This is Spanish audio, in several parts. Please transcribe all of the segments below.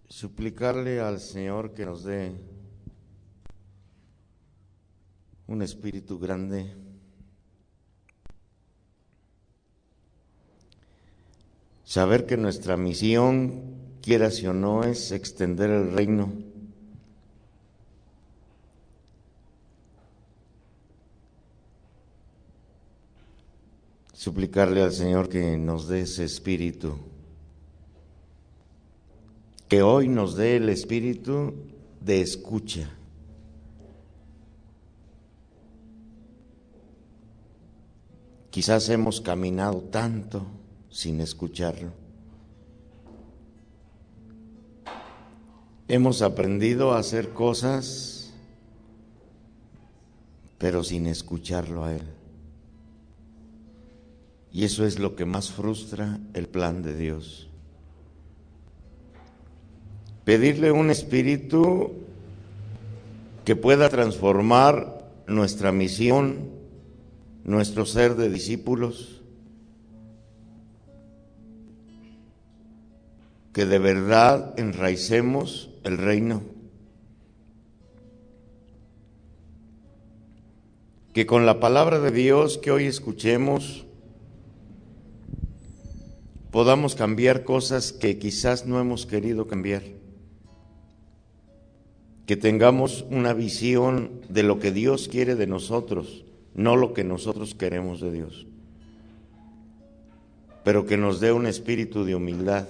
suplicarle al Señor que nos dé un espíritu grande, saber que nuestra misión, quieras o no, es extender el reino. Suplicarle al Señor que nos dé ese espíritu, que hoy nos dé el espíritu de escucha. Quizás hemos caminado tanto sin escucharlo. Hemos aprendido a hacer cosas, pero sin escucharlo a Él. Y eso es lo que más frustra el plan de Dios. Pedirle un espíritu que pueda transformar nuestra misión, nuestro ser de discípulos, que de verdad enraicemos el reino, que con la palabra de Dios que hoy escuchemos podamos cambiar cosas que quizás no hemos querido cambiar, que tengamos una visión de lo que Dios quiere de nosotros, no lo que nosotros queremos de Dios, pero que nos dé un espíritu de humildad.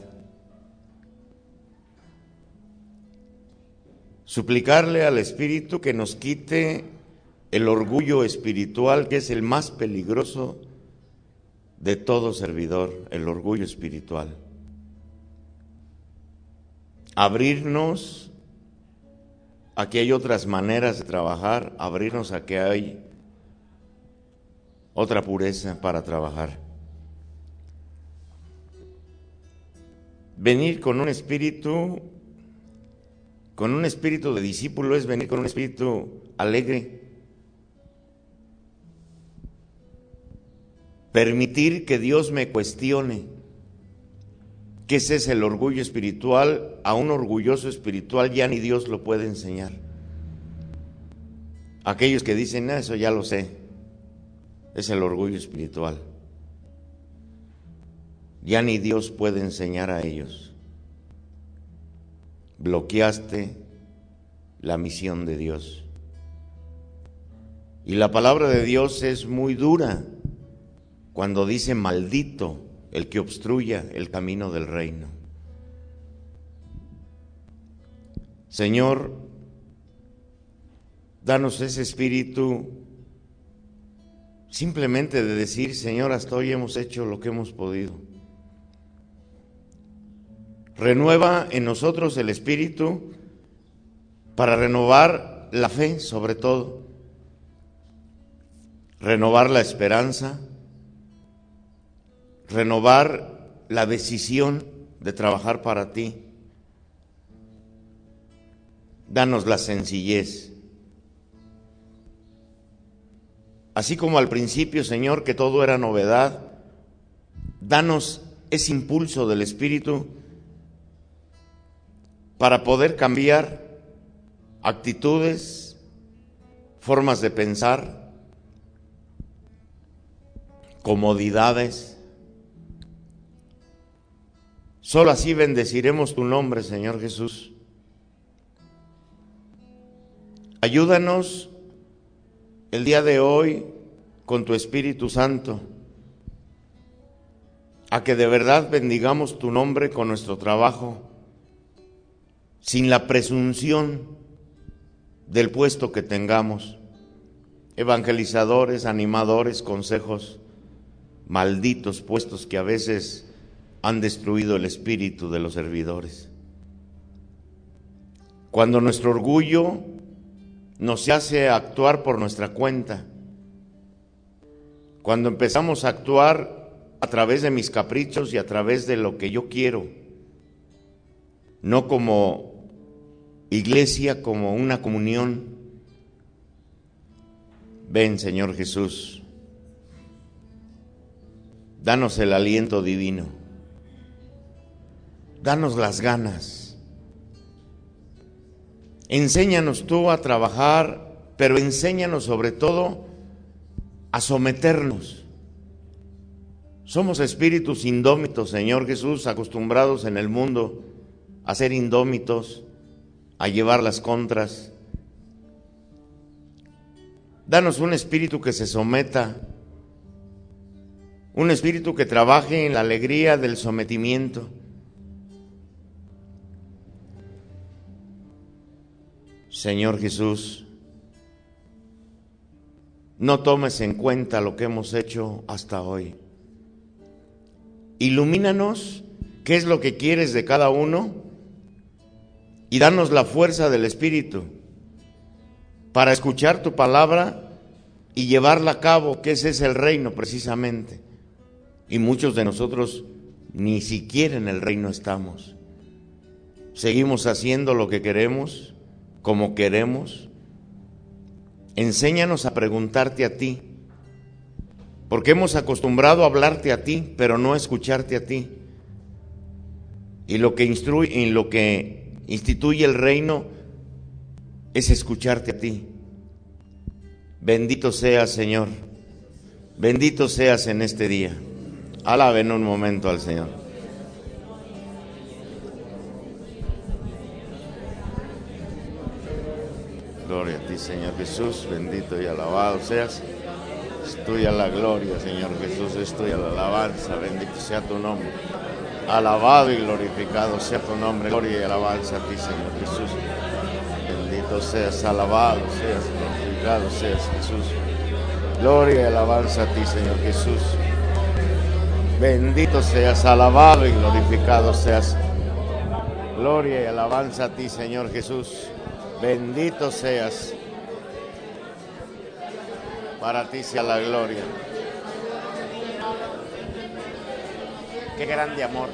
Suplicarle al Espíritu que nos quite el orgullo espiritual, que es el más peligroso de todo servidor, el orgullo espiritual. Abrirnos a que hay otras maneras de trabajar, abrirnos a que hay otra pureza para trabajar. Venir con un espíritu de discípulo es venir con un espíritu alegre. Permitir que Dios me cuestione. ¿Qué es ese el orgullo espiritual? A un orgulloso espiritual ya ni Dios lo puede enseñar. Aquellos que dicen, eso ya lo sé, es el orgullo espiritual. Ya ni Dios puede enseñar a ellos. Bloqueaste la misión de Dios. Y la palabra de Dios es muy dura cuando dice maldito el que obstruya el camino del reino. Señor, danos ese espíritu simplemente de decir, Señor, hasta hoy hemos hecho lo que hemos podido. Renueva en nosotros el espíritu para renovar la fe, sobre todo, renovar la esperanza, renovar la decisión de trabajar para ti. Danos la sencillez. Así como al principio, Señor, que todo era novedad, danos ese impulso del Espíritu para poder cambiar actitudes, formas de pensar, comodidades. Solo así bendeciremos tu nombre, Señor Jesús. Ayúdanos el día de hoy con tu Espíritu Santo a que de verdad bendigamos tu nombre con nuestro trabajo, sin la presunción del puesto que tengamos, evangelizadores, animadores, consejos, malditos puestos que a veces han destruido el espíritu de los servidores. Cuando nuestro orgullo nos hace actuar por nuestra cuenta, cuando empezamos a actuar a través de mis caprichos y a través de lo que yo quiero, no como iglesia, como una comunión. Ven, Señor Jesús, danos el aliento divino, danos las ganas Enséñanos tú a trabajar, pero enséñanos sobre todo a someternos. Somos espíritus indómitos, Señor Jesús, acostumbrados en el mundo a ser indómitos, a llevar las contras. Danos un espíritu que se someta, un espíritu que trabaje en la alegría del sometimiento. Señor Jesús, no tomes en cuenta lo que hemos hecho hasta hoy. Ilumínanos qué es lo que quieres de cada uno y danos la fuerza del Espíritu para escuchar tu palabra y llevarla a cabo, que ese es el reino precisamente. Y muchos de nosotros ni siquiera en el reino estamos. Seguimos haciendo lo que queremos, como queremos. Enséñanos a preguntarte a ti, porque hemos acostumbrado a hablarte a ti, pero no a escucharte a ti. Y lo que instituye el reino es escucharte a ti. Bendito seas, Señor. Bendito seas en este día. Alaben un momento al Señor. Gloria a ti, Señor Jesús. Bendito y alabado seas. Es tuya la gloria, Señor Jesús. Es tuya la alabanza. Bendito sea tu nombre. Alabado y glorificado sea tu nombre. Gloria y alabanza a ti, Señor Jesús. Bendito seas, alabado seas, glorificado seas, Jesús. Gloria y alabanza a ti, Señor Jesús. Bendito seas, alabado y glorificado seas. Gloria y alabanza a ti, Señor Jesús. Bendito seas. Para ti sea la gloria. Qué grande amor.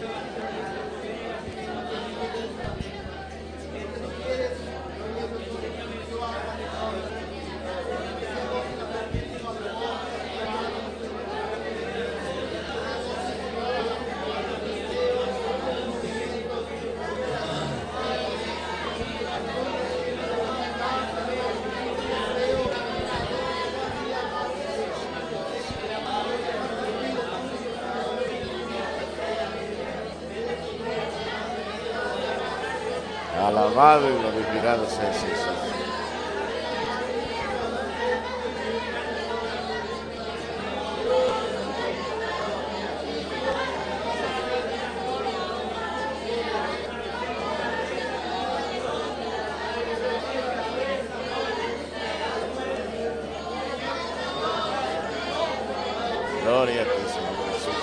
Alabado y glorificado seas, Jesús. Gloria a ti, Señor Jesús.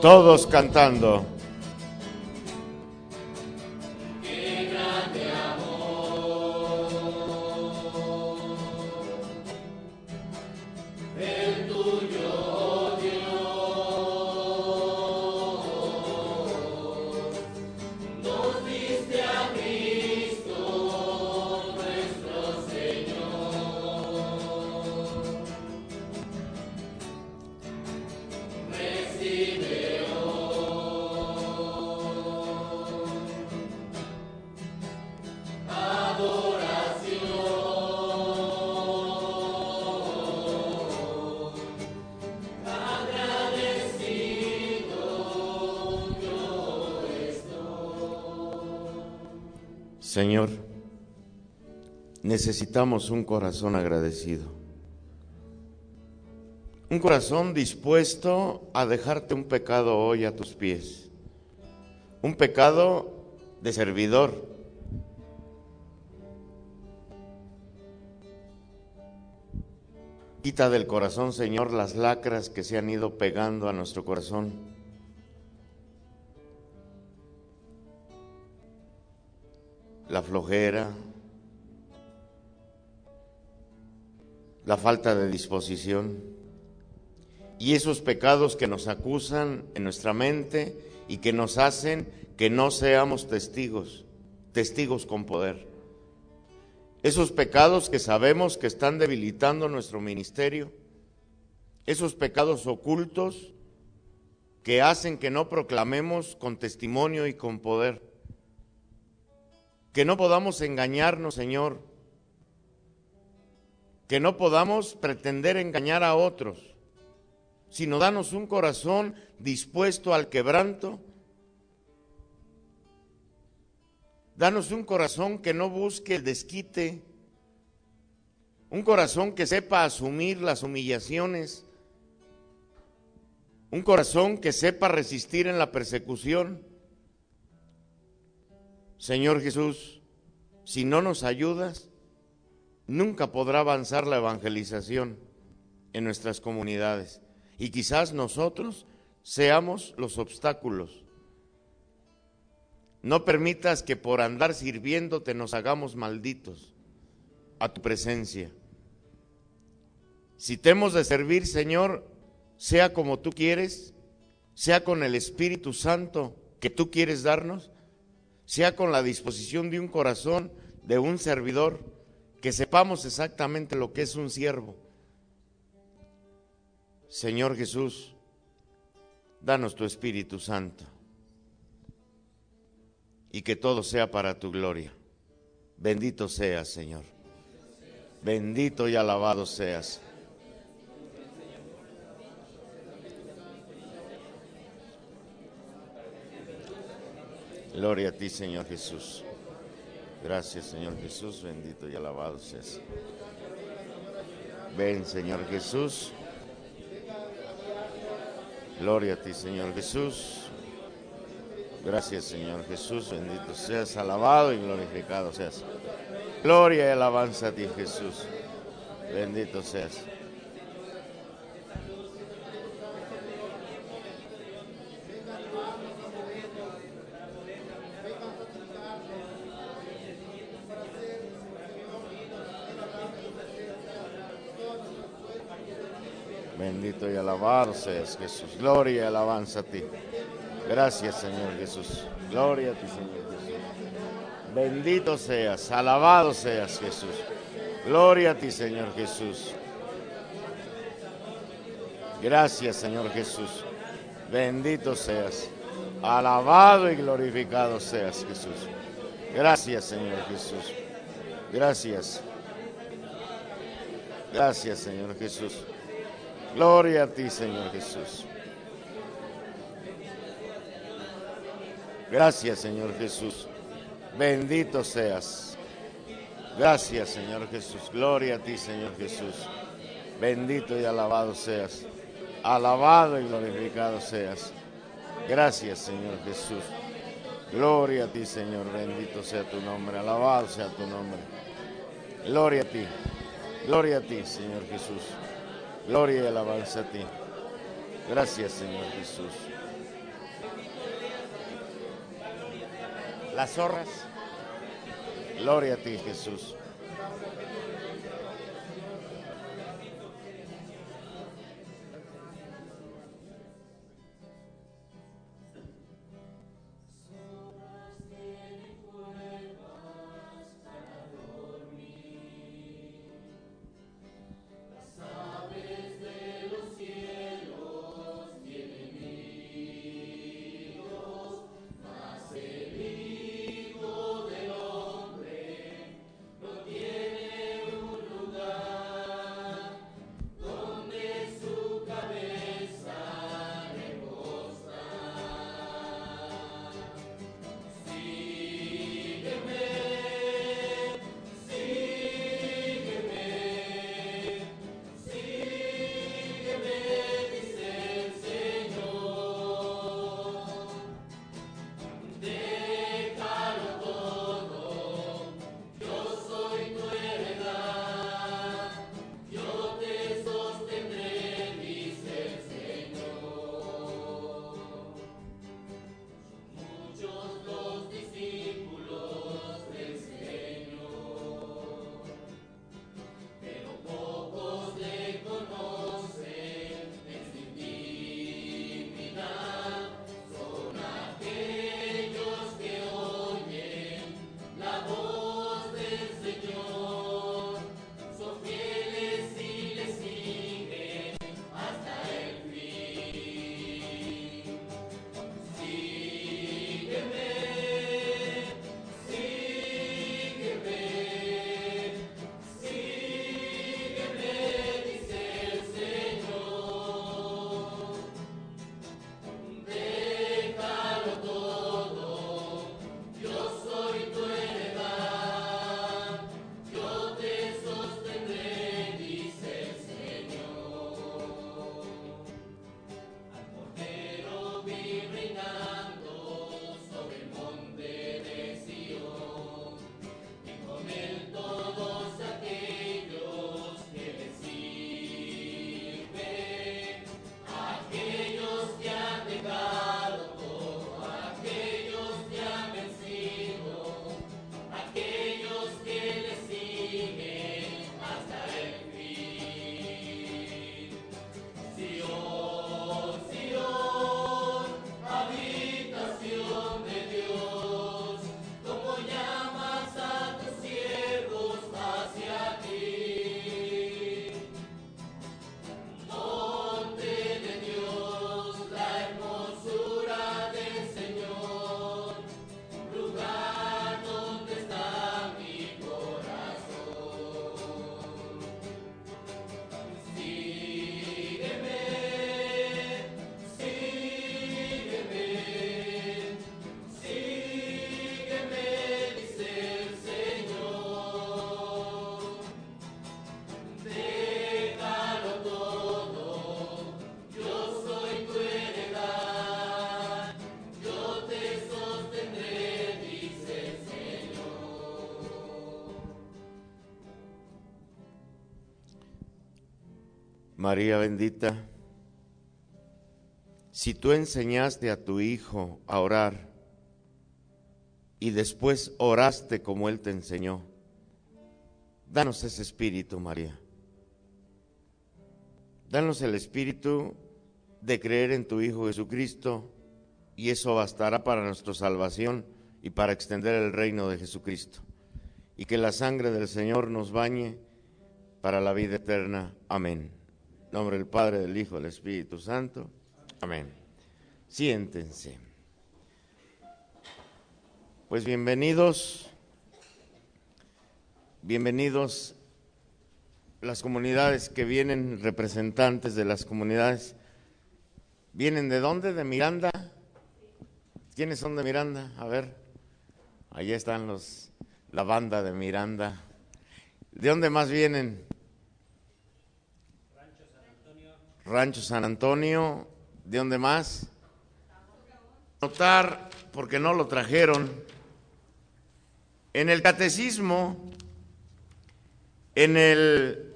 Todos cantando. Señor, necesitamos un corazón agradecido, un corazón dispuesto a dejarte un pecado hoy a tus pies, un pecado de servidor. Quita del corazón, Señor, las lacras que se han ido pegando a nuestro corazón. La flojera, la falta de disposición y esos pecados que nos acusan en nuestra mente y que nos hacen que no seamos testigos con poder. Esos pecados que sabemos que están debilitando nuestro ministerio, esos pecados ocultos que hacen que no proclamemos con testimonio y con poder, que no podamos engañarnos, Señor, que no podamos pretender engañar a otros, sino danos un corazón dispuesto al quebranto. Danos un corazón que no busque el desquite, un corazón que sepa asumir las humillaciones, un corazón que sepa resistir en la persecución. Señor Jesús, si no nos ayudas, nunca podrá avanzar la evangelización en nuestras comunidades y quizás nosotros seamos los obstáculos. No permitas que por andar sirviéndote nos hagamos malditos a tu presencia. Si te hemos de servir, Señor, sea como tú quieres, sea con el Espíritu Santo que tú quieres darnos, sea con la disposición de un corazón, de un servidor, que sepamos exactamente lo que es un siervo. Señor Jesús, danos tu Espíritu Santo. Y que todo sea para tu gloria. Bendito seas, Señor. Bendito y alabado seas. Gloria a ti, Señor Jesús. Gracias, Señor Jesús. Bendito y alabado seas. Ven, Señor Jesús. Gloria a ti, Señor Jesús. Gracias, Señor Jesús, bendito seas, alabado y glorificado seas. Gloria y alabanza a ti, Jesús, bendito seas. Bendito y alabado seas, Jesús. Gloria y alabanza a ti. Gracias, Señor Jesús. Gloria a ti, Señor Jesús. Bendito seas, alabado seas, Jesús. Gloria a ti, Señor Jesús. Gracias, Señor Jesús. Bendito seas, alabado y glorificado seas, Jesús. Gracias, Señor Jesús. Gracias. Gracias, Señor Jesús. Gloria a ti, Señor Jesús. Gracias, Señor Jesús. Bendito seas. Gracias, Señor Jesús. Gloria a ti, Señor Jesús. Bendito y alabado seas. Alabado y glorificado seas. Gracias, Señor Jesús. Gloria a ti, Señor. Bendito sea tu nombre. Alabado sea tu nombre. Gloria a ti. Gloria a ti, Señor Jesús. Gloria y alabanza a ti. Gracias, Señor Jesús. Las zorras. Gloria a ti, Jesús. María bendita, si tú enseñaste a tu Hijo a orar y después oraste como Él te enseñó, danos ese espíritu, María. Danos el espíritu de creer en tu Hijo Jesucristo, y eso bastará para nuestra salvación y para extender el reino de Jesucristo. Y que la sangre del Señor nos bañe para la vida eterna. Amén. En nombre del Padre, del Hijo, del Espíritu Santo. Amén. Siéntense. Pues bienvenidos las comunidades que vienen, representantes de las comunidades. ¿Vienen de dónde? ¿De Miranda? ¿Quiénes son de Miranda? A ver, ahí están la banda de Miranda. ¿De dónde más vienen? Rancho San Antonio. ¿De dónde más? Notar, porque no lo trajeron. En el catecismo, en el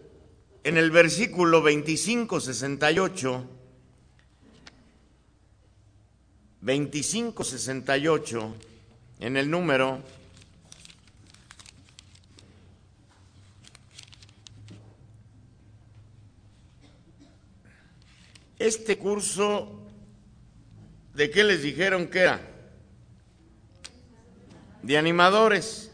versículo 2568, 2568, en el número, este curso, ¿de qué les dijeron que era? De animadores,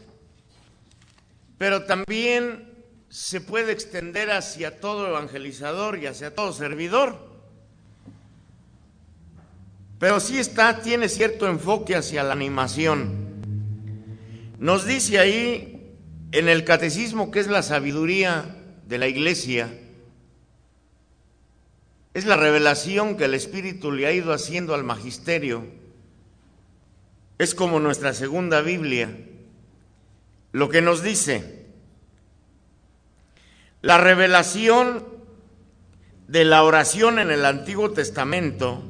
pero también se puede extender hacia todo evangelizador y hacia todo servidor. Pero sí tiene cierto enfoque hacia la animación. Nos dice ahí en el catecismo que es la sabiduría de la Iglesia, es la revelación que el Espíritu le ha ido haciendo al magisterio. Es como nuestra segunda Biblia. Lo que nos dice, la revelación de la oración en el Antiguo Testamento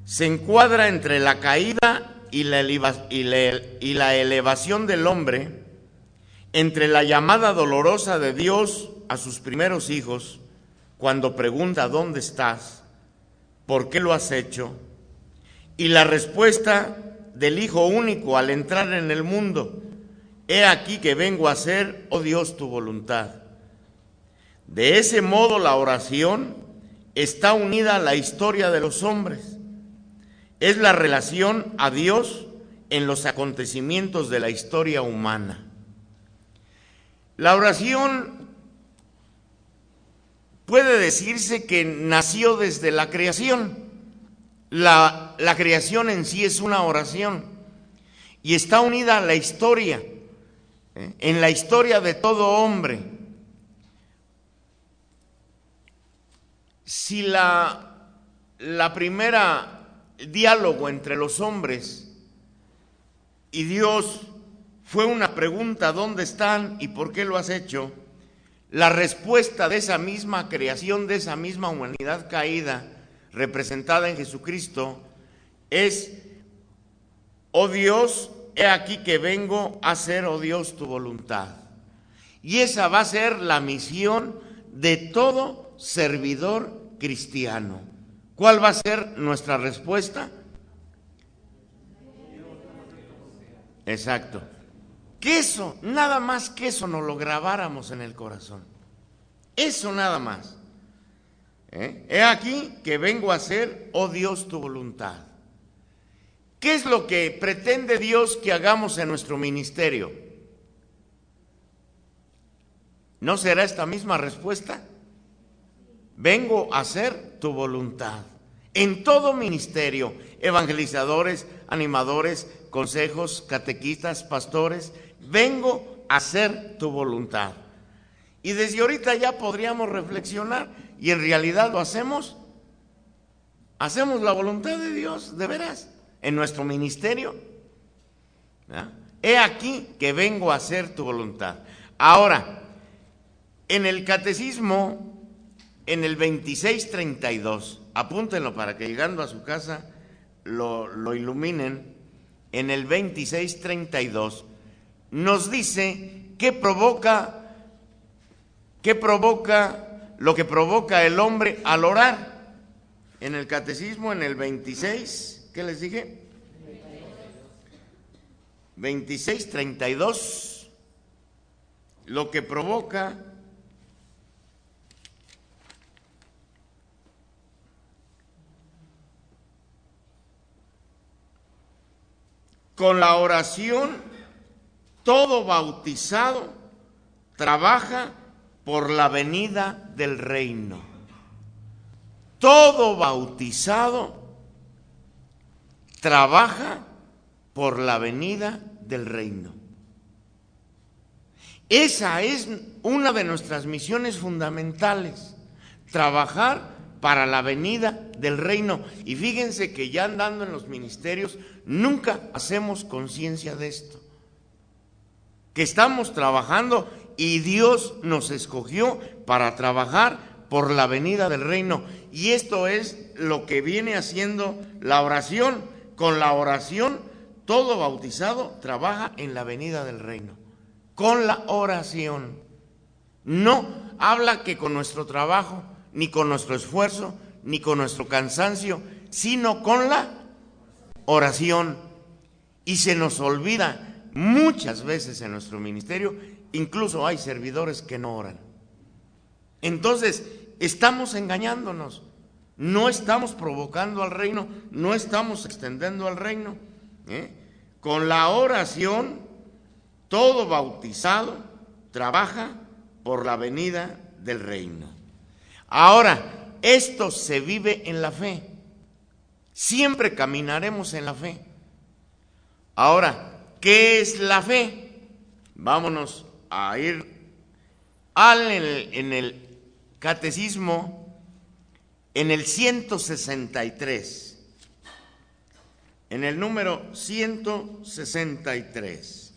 se encuadra entre la caída y la elevación del hombre, entre la llamada dolorosa de Dios a sus primeros hijos, cuando pregunta ¿dónde estás? ¿Por qué lo has hecho? Y la respuesta del Hijo único al entrar en el mundo, he aquí que vengo a hacer, oh Dios, tu voluntad. De ese modo la oración está unida a la historia de los hombres. Es la relación a Dios en los acontecimientos de la historia humana. La oración puede decirse que nació desde la creación. La creación en sí es una oración y está unida a la historia, en la historia de todo hombre. Si la primera diálogo entre los hombres y Dios fue una pregunta, ¿dónde están y por qué lo has hecho?, la respuesta de esa misma creación, de esa misma humanidad caída, representada en Jesucristo, es, oh Dios, he aquí que vengo a hacer, oh Dios, tu voluntad. Y esa va a ser la misión de todo servidor cristiano. ¿Cuál va a ser nuestra respuesta? Exacto. Que eso, nada más que eso nos lo grabáramos en el corazón. Eso nada más. He aquí que vengo a hacer, oh Dios, tu voluntad. ¿Qué es lo que pretende Dios que hagamos en nuestro ministerio? ¿No será esta misma respuesta? Vengo a hacer tu voluntad. En todo ministerio, evangelizadores, animadores, consejos, catequistas, pastores, vengo a hacer tu voluntad. Y desde ahorita ya podríamos reflexionar, y en realidad lo hacemos. Hacemos la voluntad de Dios, de veras, en nuestro ministerio. He aquí que vengo a hacer tu voluntad. Ahora, en el catecismo, en el 2632, apúntenlo para que llegando a su casa lo iluminen. En el 2632 nos dice que provoca lo que provoca el hombre al orar. En el catecismo, en el 26, ¿qué les dije? 2632, lo que provoca con la oración, todo bautizado trabaja por la venida del reino. Todo bautizado trabaja por la venida del reino. Esa es una de nuestras misiones fundamentales, trabajar para la venida del reino. Y fíjense que ya andando en los ministerios, nunca hacemos conciencia de esto, que estamos trabajando y Dios nos escogió para trabajar por la venida del reino. Y esto es lo que viene haciendo la oración. Con la oración, todo bautizado trabaja en la venida del reino. Con la oración. No habla que con nuestro trabajo, ni con nuestro esfuerzo, ni con nuestro cansancio, sino con la oración. Y se nos olvida muchas veces en nuestro ministerio, incluso hay servidores que no oran. Entonces, estamos engañándonos, no estamos provocando al reino, no estamos extendiendo al reino. Con la oración, todo bautizado trabaja por la venida del reino. Ahora, esto se vive en la fe. Siempre caminaremos en la fe. Ahora, ¿qué es la fe? Vámonos a ir en el catecismo, en el 163. En el número 163.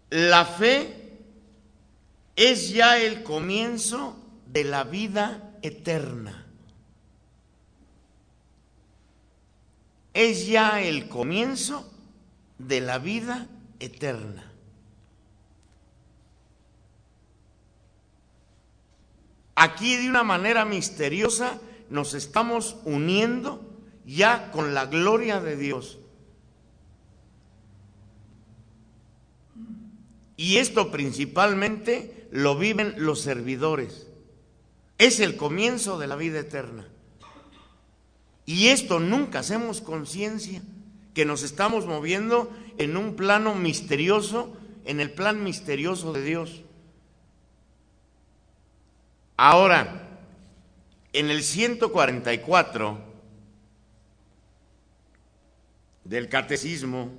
La fe es ya el comienzo de la vida eterna. Es ya el comienzo de la vida eterna. Aquí de una manera misteriosa nos estamos uniendo ya con la gloria de Dios. Y esto principalmente lo viven los servidores. Es el comienzo de la vida eterna. Y esto nunca hacemos conciencia, que nos estamos moviendo en un plano misterioso, en el plan misterioso de Dios. Ahora, en el 144 del catecismo,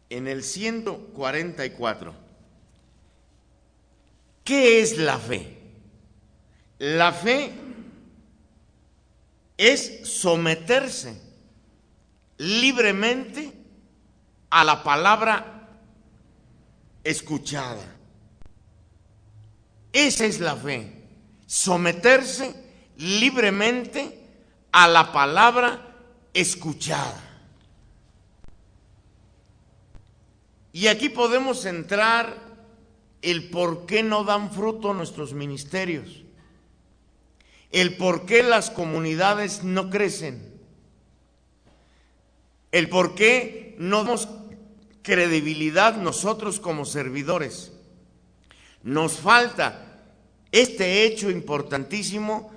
en el 144, ¿qué es la fe? La fe es someterse libremente a la palabra escuchada. Esa es la fe, someterse libremente a la palabra escuchada. Y aquí podemos centrar el por qué no dan fruto nuestros ministerios, el por qué las comunidades no crecen, el por qué no damos credibilidad nosotros como servidores. Nos falta este hecho importantísimo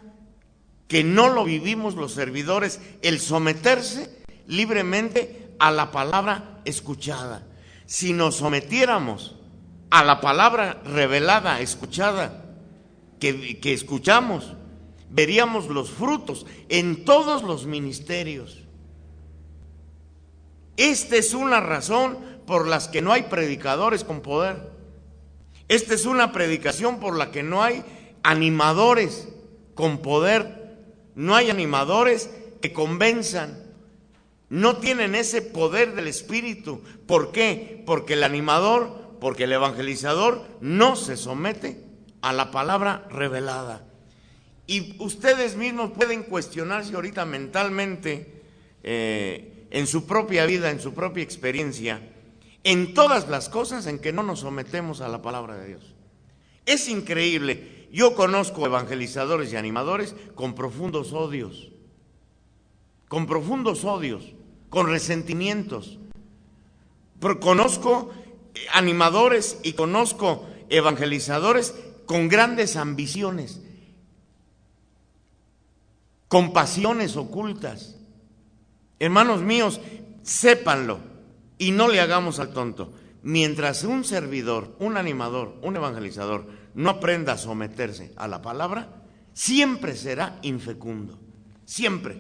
que no lo vivimos los servidores, el someterse libremente a la palabra escuchada. Si nos sometiéramos a la palabra revelada, escuchada, que escuchamos, veríamos los frutos en todos los ministerios. Esta es una razón por las que no hay predicadores con poder. Esta es una predicación por la que no hay animadores con poder. No hay animadores que convenzan. No tienen ese poder del Espíritu. ¿Por qué? Porque el animador, porque el evangelizador no se somete a la palabra revelada. Y ustedes mismos pueden cuestionarse ahorita mentalmente, en su propia vida, en su propia experiencia, en todas las cosas en que no nos sometemos a la palabra de Dios. Es increíble. Yo conozco evangelizadores y animadores con profundos odios, con resentimientos. Pero conozco animadores y conozco evangelizadores con grandes ambiciones, con pasiones ocultas. Hermanos míos, sépanlo y no le hagamos al tonto. Mientras un servidor, un animador, un evangelizador no aprenda a someterse a la palabra, siempre será infecundo, siempre.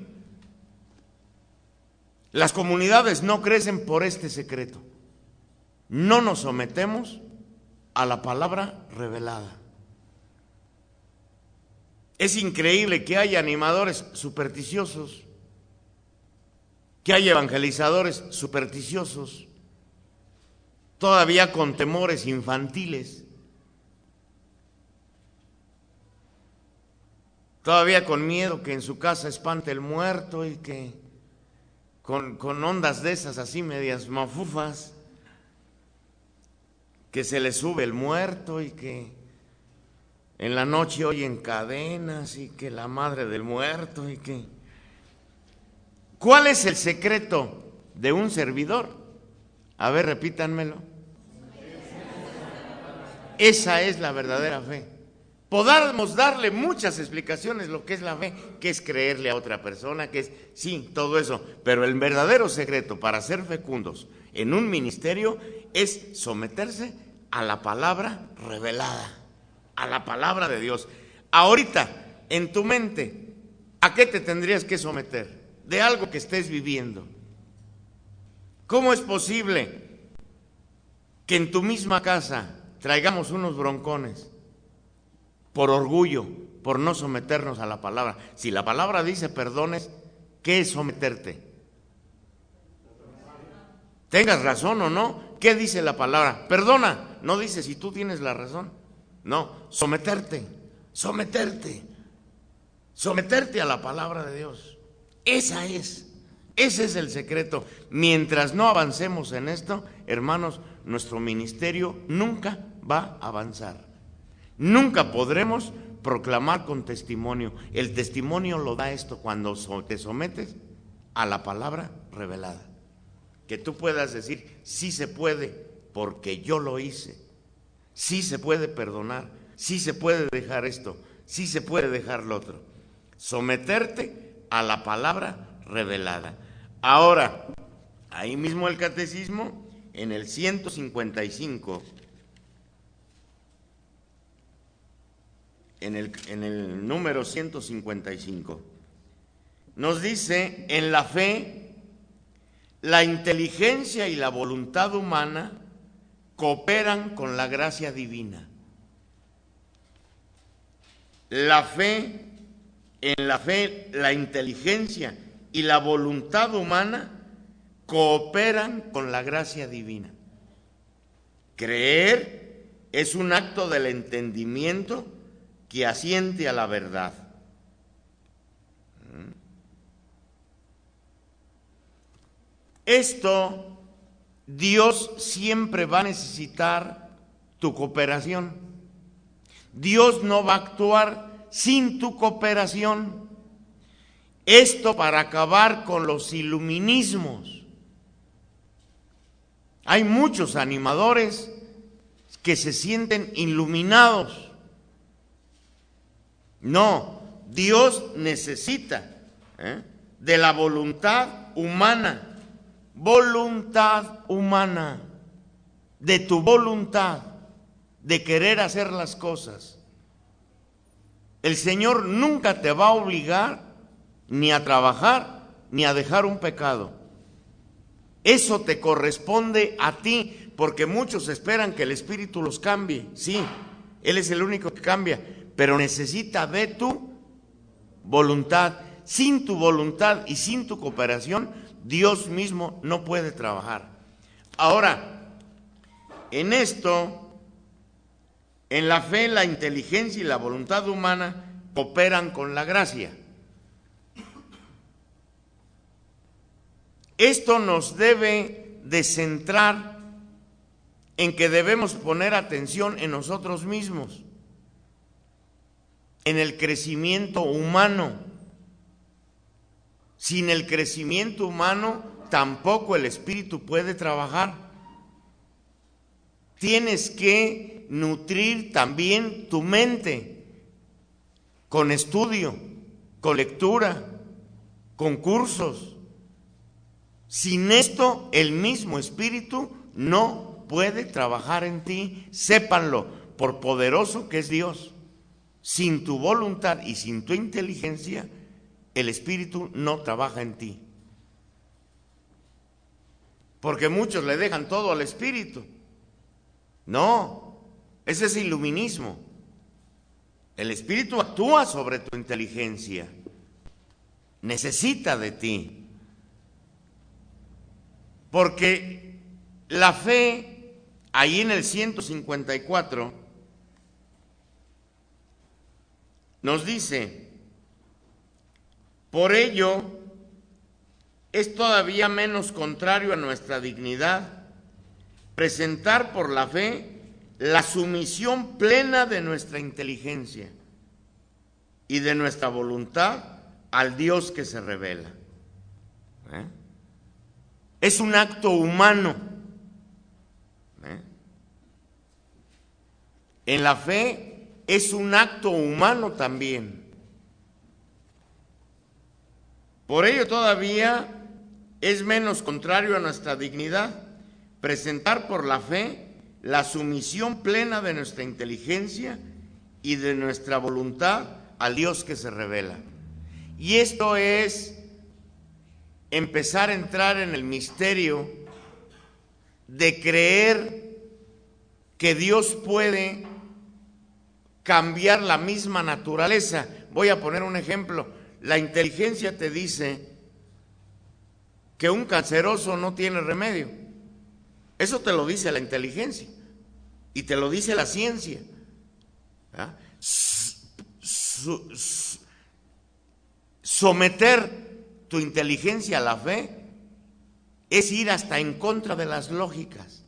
Las comunidades no crecen por este secreto. No nos sometemos a la palabra revelada. Es increíble que haya animadores supersticiosos, que haya evangelizadores supersticiosos, todavía con temores infantiles, todavía con miedo que en su casa espante el muerto y que con ondas de esas así medias mafufas, que se le sube el muerto y que en la noche oyen cadenas y que la madre del muerto y que... ¿Cuál es el secreto de un servidor? A ver, repítanmelo. Esa es la verdadera fe. Podamos darle muchas explicaciones lo que es la fe, que es creerle a otra persona, que es, sí, todo eso, pero el verdadero secreto para ser fecundos en un ministerio es someterse a la palabra revelada, a la palabra de Dios. Ahorita, en tu mente, ¿a qué te tendrías que someter? De algo que estés viviendo. ¿Cómo es posible que en tu misma casa traigamos unos broncones por orgullo, por no someternos a la palabra? Si la palabra dice perdones, ¿qué es someterte? Tengas razón o no, ¿qué dice la palabra? Perdona, no dice si tú tienes la razón. No, someterte a la palabra de Dios. Ese es el secreto. Mientras no avancemos en esto, hermanos, nuestro ministerio nunca va a avanzar. Nunca podremos proclamar con testimonio. El testimonio lo da esto cuando te sometes a la palabra revelada. Que tú puedas decir, sí se puede, porque yo lo hice. Sí se puede perdonar, sí se puede dejar esto, sí se puede dejar lo otro. Someterte a la palabra revelada. Ahora, ahí mismo el catecismo, en el 155, en el número 155, nos dice, en la fe, la inteligencia y la voluntad humana cooperan con la gracia divina. En la fe, la inteligencia y la voluntad humana cooperan con la gracia divina. Creer es un acto del entendimiento que asiente a la verdad. Esto, Dios siempre va a necesitar tu cooperación. Dios no va a actuar sin tu cooperación. Esto para acabar con los iluminismos. Hay muchos animadores que se sienten iluminados. No, Dios necesita de la voluntad humana, de tu voluntad, de querer hacer las cosas. El Señor nunca te va a obligar ni a trabajar, ni a dejar un pecado. Eso te corresponde a ti, porque muchos esperan que el Espíritu los cambie. Sí, Él es el único que cambia, pero necesita de tu voluntad. Sin tu voluntad y sin tu cooperación, Dios mismo no puede trabajar. Ahora, en esto, en la fe, la inteligencia y la voluntad humana cooperan con la gracia. Esto nos debe de centrar en que debemos poner atención en nosotros mismos, en el crecimiento humano. Sin el crecimiento humano, tampoco el Espíritu puede trabajar. Tienes que nutrir también tu mente con estudio, con lectura, con cursos. Sin esto, el mismo Espíritu no puede trabajar en ti. Sépanlo, por poderoso que es Dios. Sin tu voluntad y sin tu inteligencia, el Espíritu no trabaja en ti. Porque muchos le dejan todo al Espíritu. No, ese es iluminismo. El Espíritu actúa sobre tu inteligencia. Necesita de ti. Porque la fe, ahí en el 154, nos dice: por ello, es todavía menos contrario a nuestra dignidad presentar por la fe la sumisión plena de nuestra inteligencia y de nuestra voluntad al Dios que se revela. Es un acto humano. En la fe es un acto humano también. Por ello todavía es menos contrario a nuestra dignidad presentar por la fe la sumisión plena de nuestra inteligencia y de nuestra voluntad al Dios que se revela. Y esto es empezar a entrar en el misterio de creer que Dios puede cambiar la misma naturaleza. Voy a poner un ejemplo. La inteligencia te dice que un canceroso no tiene remedio. Eso te lo dice la inteligencia y te lo dice la ciencia. Someter tu inteligencia a la fe es ir hasta en contra de las lógicas.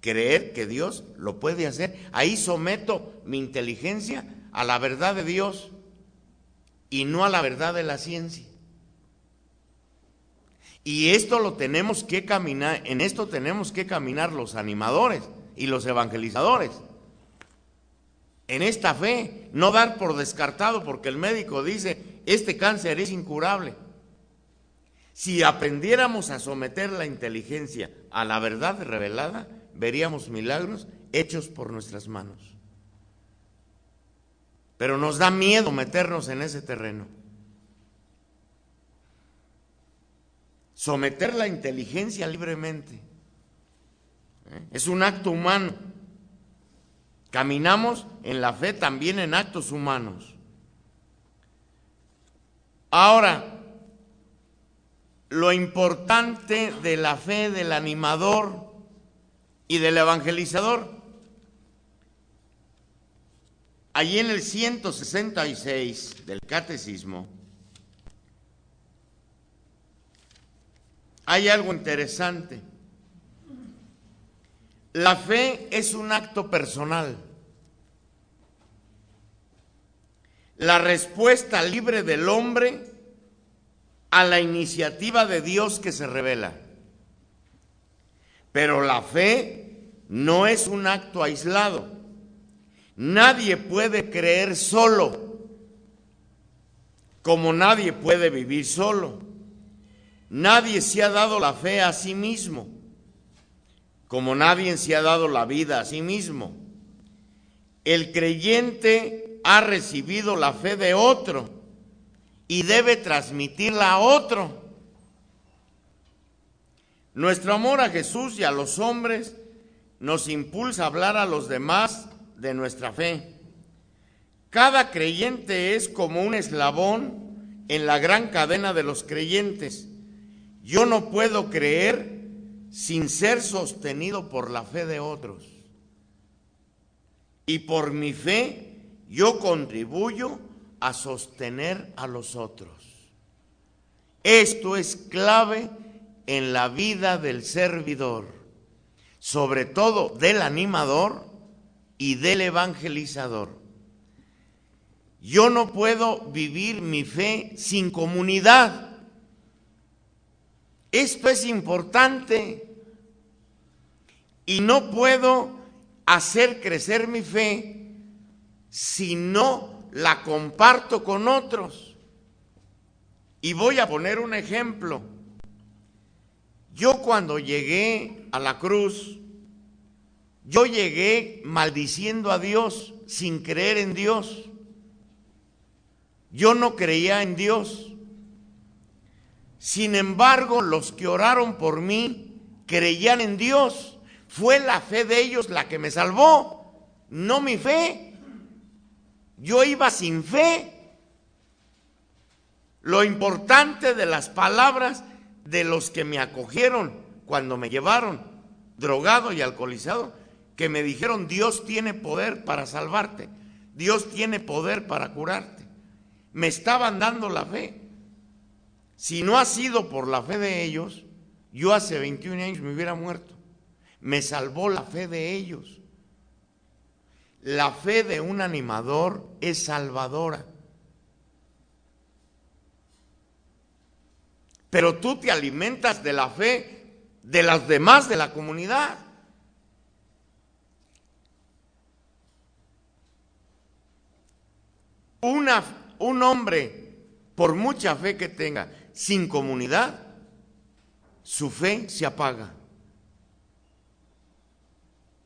Creer que Dios lo puede hacer. Ahí someto mi inteligencia a la verdad de Dios y no a la verdad de la ciencia. Y esto lo tenemos que caminar, en esto tenemos que caminar los animadores y los evangelizadores. En esta fe, no dar por descartado porque el médico dice, este cáncer es incurable. Si aprendiéramos a someter la inteligencia a la verdad revelada, veríamos milagros hechos por nuestras manos. Pero nos da miedo meternos en ese terreno. Someter la inteligencia libremente es un acto humano. Caminamos en la fe también en actos humanos. Ahora, lo importante de la fe del animador y del evangelizador. Allí en el 166 del Catecismo hay algo interesante. La fe es un acto personal. La respuesta libre del hombre a la iniciativa de Dios que se revela. Pero la fe no es un acto aislado. Nadie puede creer solo, como nadie puede vivir solo. Nadie se ha dado la fe a sí mismo, como nadie se ha dado la vida a sí mismo. El creyente ha recibido la fe de otro y debe transmitirla a otro. Nuestro amor a Jesús y a los hombres nos impulsa a hablar a los demás de nuestra fe. Cada creyente es como un eslabón en la gran cadena de los creyentes. Yo no puedo creer sin ser sostenido por la fe de otros. Y por mi fe yo contribuyo a sostener a los otros. Esto es clave en la vida del servidor, sobre todo del animador y del evangelizador. Yo no puedo vivir mi fe sin comunidad. Esto es importante. Y no puedo hacer crecer mi fe si no la comparto con otros. Y voy a poner un ejemplo. Yo cuando llegué a la cruz, yo llegué maldiciendo a Dios sin creer en Dios. Yo no creía en Dios. Sin embargo, los que oraron por mí creían en Dios. Fue la fe de ellos la que me salvó, no mi fe. Yo iba sin fe. Lo importante de las palabras de los que me acogieron cuando me llevaron drogado y alcoholizado, que me dijeron: Dios tiene poder para salvarte, Dios tiene poder para curarte. Me estaban dando la fe. Si no ha sido por la fe de ellos, yo hace 21 años me hubiera muerto. Me salvó la fe de ellos. La fe de un animador es salvadora. Pero tú te alimentas de la fe de las demás de la comunidad. Un hombre, por mucha fe que tenga, sin comunidad, su fe se apaga.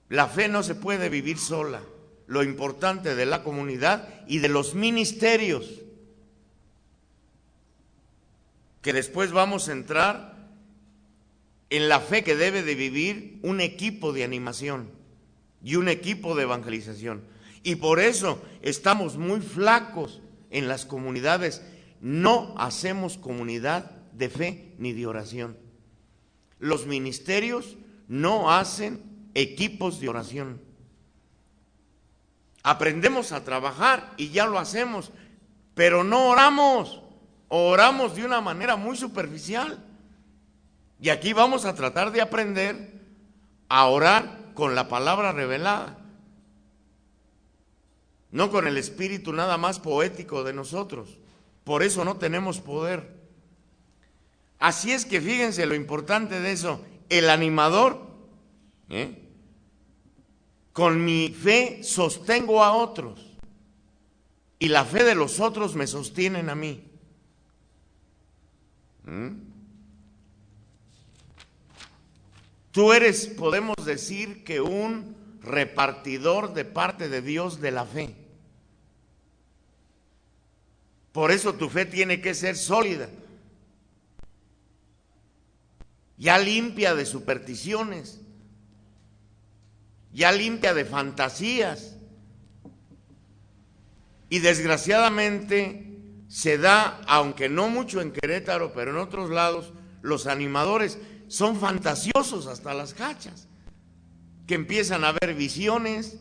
La fe no se puede vivir sola. Lo importante de la comunidad y de los ministerios, que después vamos a entrar en la fe que debe de vivir un equipo de animación y un equipo de evangelización. Y por eso estamos muy flacos en las comunidades. No hacemos comunidad de fe ni de oración. Los ministerios no hacen equipos de oración. Aprendemos a trabajar y ya lo hacemos, pero no oramos. Oramos de una manera muy superficial. Y aquí vamos a tratar de aprender a orar con la palabra revelada, no con el espíritu nada más poético de nosotros. Por eso no tenemos poder. Así es que fíjense lo importante de eso. El animador, con mi fe sostengo a otros, y la fe de los otros me sostienen a mí. Tú eres, podemos decir, que un repartidor de parte de Dios de la fe. Por eso tu fe tiene que ser sólida, ya limpia de supersticiones, ya limpia de fantasías. Y desgraciadamente se da, aunque no mucho en Querétaro, pero en otros lados, los animadores son fantasiosos hasta las cachas. que empiezan a ver visiones,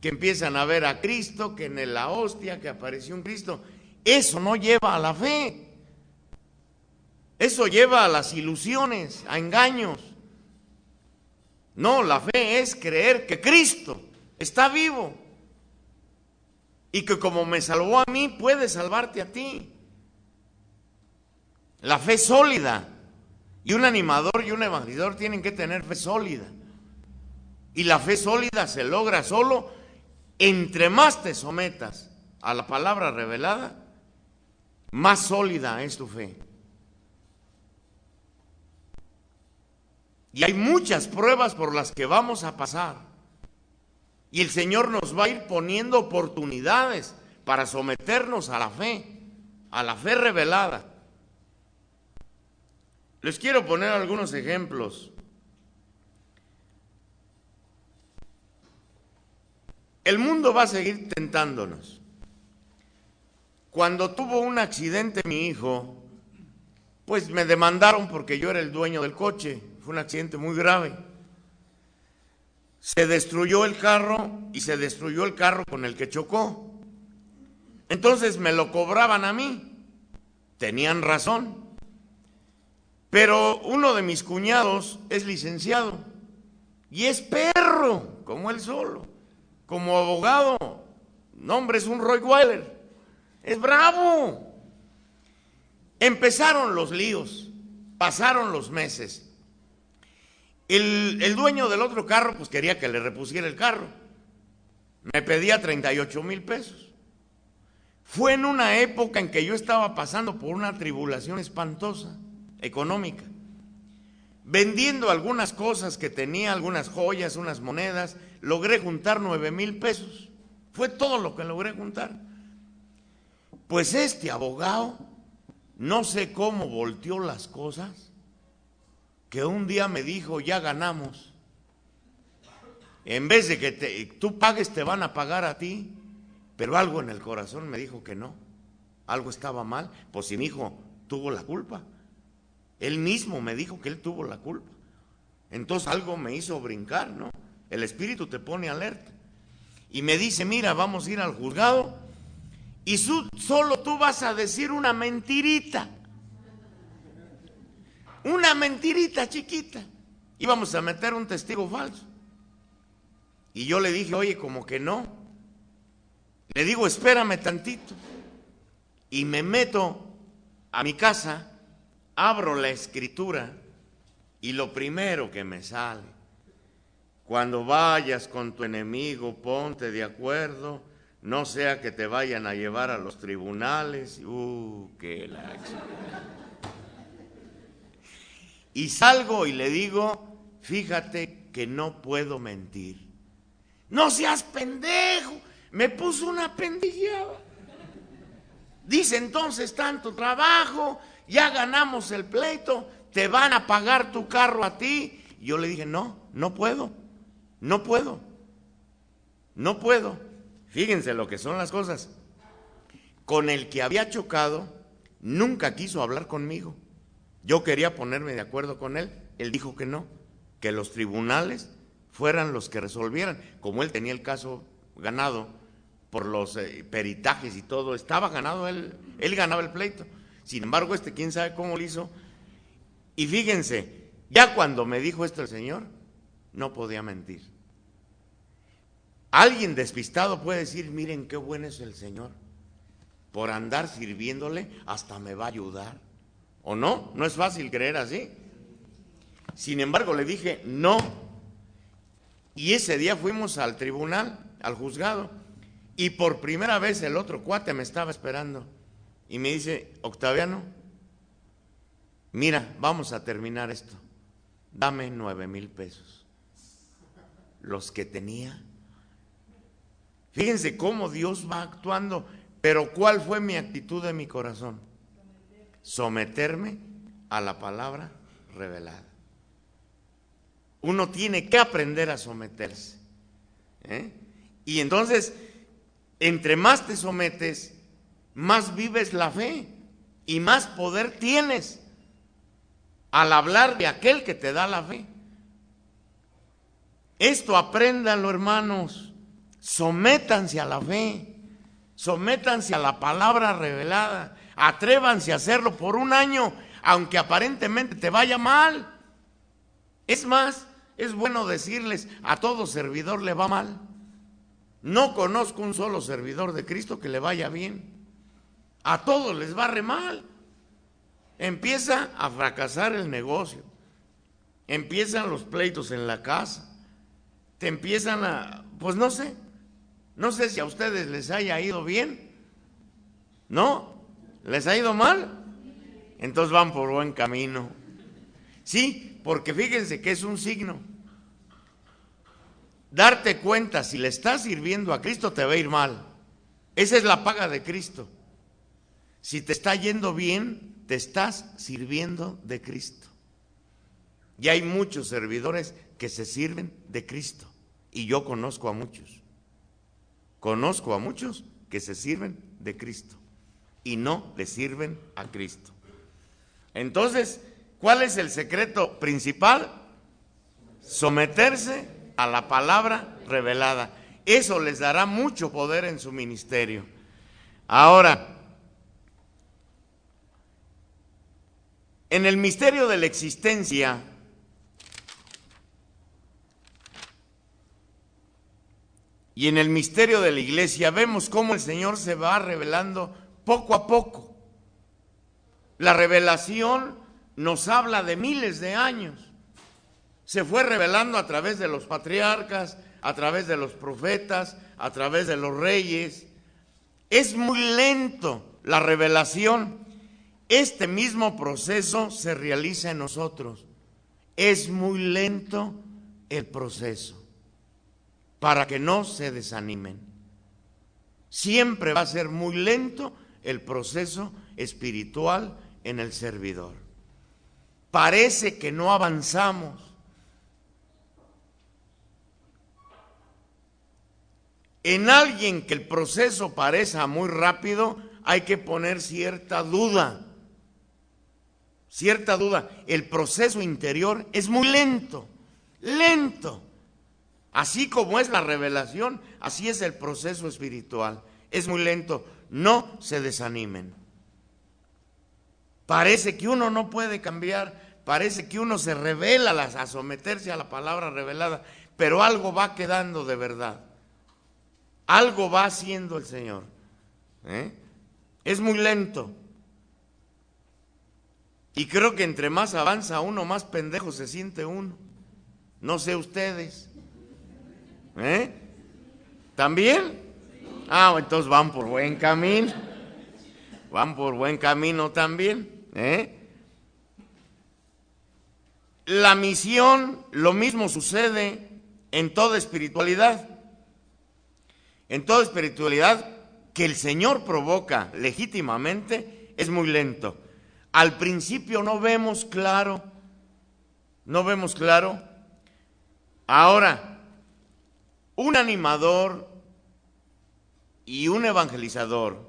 que empiezan a ver a Cristo, que en la hostia que apareció un Cristo. Eso no lleva a la fe. Eso lleva a las ilusiones, a engaños. No, la fe es creer que Cristo está vivo y que como me salvó a mí, puede salvarte a ti. La fe sólida. Y un animador y un evangelizador tienen que tener fe sólida. Y la fe sólida se logra solo entre más te sometas a la palabra revelada, más sólida es tu fe. Y hay muchas pruebas por las que vamos a pasar. Y el Señor nos va a ir poniendo oportunidades para someternos a la fe revelada. Les quiero poner algunos ejemplos. El mundo va a seguir tentándonos. Cuando tuvo un accidente mi hijo, pues me demandaron porque yo era el dueño del coche. Fue un accidente muy grave. Se destruyó el carro y se destruyó el carro con el que chocó. Entonces me lo cobraban a mí. Tenían razón. Pero uno de mis cuñados es licenciado y es perro, como él solo, como abogado. No, hombre, es un Rottweiler, es bravo. Empezaron los líos, pasaron los meses. El dueño del otro carro pues quería que le repusiera el carro. Me pedía 38,000 pesos. Fue en una época en que yo estaba pasando por una tribulación espantosa económica, vendiendo algunas cosas que tenía, algunas joyas, unas monedas, logré juntar 9,000 pesos. Fue todo lo que logré juntar. Pues este abogado, no sé cómo volteó las cosas, que un día me dijo, ya ganamos. En vez de que tú pagues, te van a pagar a ti. Pero algo en el corazón me dijo que no, algo estaba mal. Pues si mi hijo tuvo la culpa, él mismo me dijo que él tuvo la culpa. Entonces algo me hizo brincar, ¿no? El espíritu te pone alerta. Y me dice, mira, vamos a ir al juzgado y solo tú vas a decir una mentirita chiquita. Y vamos a meter un testigo falso. Y yo le dije, oye, como que no. Le digo, espérame tantito. Y me meto a mi casa, abro la escritura y lo primero que me sale, cuando vayas con tu enemigo, ponte de acuerdo, no sea que te vayan a llevar a los tribunales. Qué laxa. Y salgo y le digo, fíjate que no puedo mentir. No seas pendejo, me puso una pendejada. Dice, entonces tanto trabajo, ya ganamos el pleito, te van a pagar tu carro a ti. Y yo le dije, no puedo. Fíjense lo que son las cosas. Con el que había chocado, nunca quiso hablar conmigo. Yo quería ponerme de acuerdo con él. Él dijo que no, que los tribunales fueran los que resolvieran. Como él tenía el caso ganado por los peritajes y todo, estaba ganado, él ganaba el pleito. Sin embargo, quién sabe cómo lo hizo. Y fíjense, ya cuando me dijo esto el Señor, no podía mentir. Alguien despistado puede decir, miren qué bueno es el Señor. Por andar sirviéndole, hasta me va a ayudar. ¿O no? No es fácil creer así. Sin embargo, le dije, no. Y ese día fuimos al tribunal, al juzgado. Y por primera vez el otro cuate me estaba esperando. Y me dice, Octaviano, mira, vamos a terminar esto. Dame 9,000 pesos. Los que tenía. Fíjense cómo Dios va actuando. Pero ¿cuál fue mi actitud de mi corazón? Someterme a la palabra revelada. Uno tiene que aprender a someterse. Y entonces, entre más te sometes, más vives la fe y más poder tienes al hablar de aquel que te da la fe. Esto apréndanlo, hermanos. Sométanse a la fe, sométanse a la palabra revelada, atrévanse a hacerlo por un año, aunque aparentemente te vaya mal. Es más, es bueno decirles, a todo servidor le va mal. No conozco un solo servidor de Cristo que le vaya bien. A todos les va re mal. Empieza a fracasar el negocio, empiezan los pleitos en la casa, te empiezan a, pues no sé si a ustedes les haya ido bien, ¿no? ¿Les ha ido mal? Entonces van por buen camino. Sí, porque fíjense que es un signo. Darte cuenta si le estás sirviendo a Cristo te va a ir mal. Esa es la paga de Cristo. Si te está yendo bien, te estás sirviendo de Cristo. Y hay muchos servidores que se sirven de Cristo. Y yo conozco a muchos. Conozco a muchos que se sirven de Cristo y no le sirven a Cristo. Entonces, ¿cuál es el secreto principal? Someterse a la palabra revelada. Eso les dará mucho poder en su ministerio. Ahora, en el misterio de la existencia, y en el misterio de la iglesia vemos cómo el Señor se va revelando poco a poco. La revelación nos habla de miles de años. Se fue revelando a través de los patriarcas, a través de los profetas, a través de los reyes. Es muy lento la revelación. Este mismo proceso se realiza en nosotros. Es muy lento el proceso, para que no se desanimen. Siempre va a ser muy lento el proceso espiritual en el servidor. Parece que no avanzamos. En alguien que el proceso parezca muy rápido, hay que poner cierta duda. Cierta duda. El proceso interior es muy lento, lento. Así como es la revelación, así es el proceso espiritual. Es muy lento. No se desanimen. Parece que uno no puede cambiar, parece que uno se revela a someterse a la palabra revelada, pero algo va quedando de verdad. Algo va haciendo el Señor. Es muy lento. Y creo que entre más avanza uno, más pendejo se siente uno. No sé ustedes. ¿También? Ah, entonces van por buen camino. Van por buen camino también. La misión, lo mismo sucede en toda espiritualidad. En toda espiritualidad que el Señor provoca legítimamente es muy lento. Al principio no vemos claro. No vemos claro. Ahora, un animador y un evangelizador,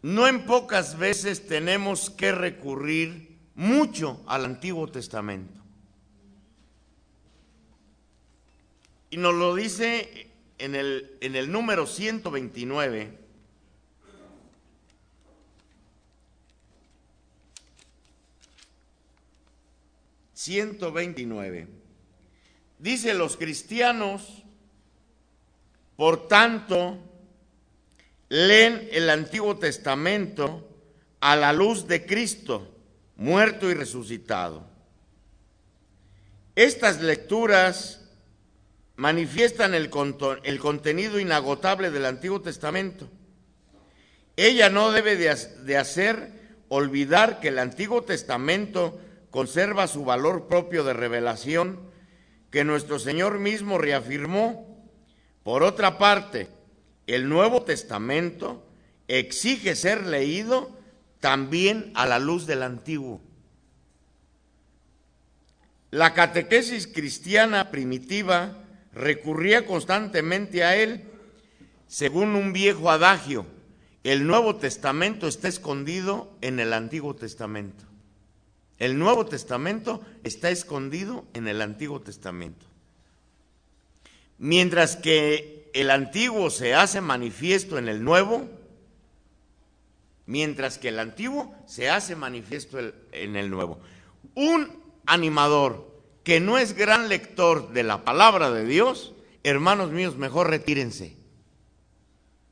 no en pocas veces tenemos que recurrir mucho al Antiguo Testamento. Y nos lo dice en el número 129. Dice: los cristianos, por tanto, leen el Antiguo Testamento a la luz de Cristo, muerto y resucitado. Estas lecturas manifiestan el contenido inagotable del Antiguo Testamento. Ella no debe de hacer olvidar que el Antiguo Testamento conserva su valor propio de revelación, que nuestro Señor mismo reafirmó. Por otra parte, el Nuevo Testamento exige ser leído también a la luz del Antiguo. La catequesis cristiana primitiva recurría constantemente a él, según un viejo adagio: el Nuevo Testamento está escondido en el Antiguo Testamento. El Nuevo Testamento está escondido en el Antiguo Testamento. Mientras que el antiguo se hace manifiesto en el nuevo, en el nuevo. Un animador que no es gran lector de la palabra de Dios, hermanos míos, mejor retírense.